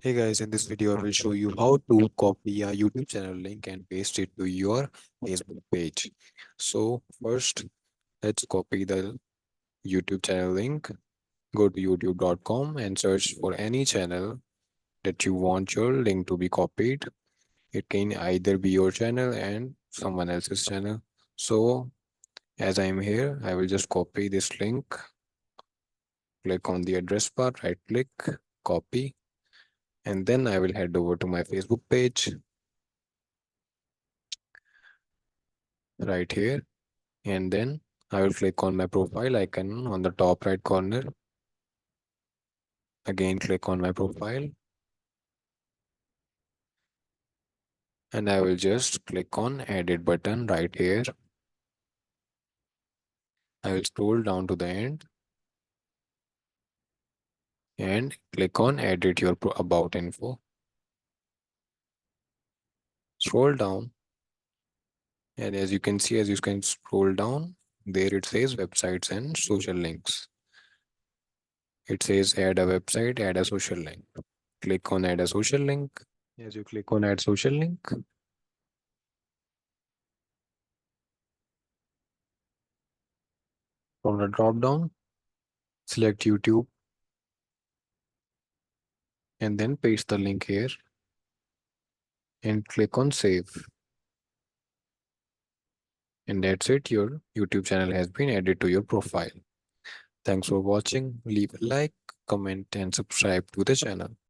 Hey guys, in this video I will show you how to copy a YouTube channel link and paste it to your Facebook page. So first, let's copy the YouTube channel link. Go to youtube.com and search for any channel that you want your link to be copied. It can either be your channel and someone else's channel. So as I'm here, I will just copy this link. Click on the address bar, right click, copy, and then I will head over to my Facebook page right here, and then I will click on my profile icon on the top right corner. Again, click on my profile, and I will just click on edit button right here. I will scroll down to the end and click on edit your about info. Scroll down, and as you can see, as you can scroll down, there it says websites and social links. It says add a website, add a social link. Click on add a social link. As you click on add social link, from the drop down, select YouTube and then paste the link here and click on save. And that's it, your YouTube channel has been added to your profile. Thanks for watching. Leave a like, comment and subscribe to the channel.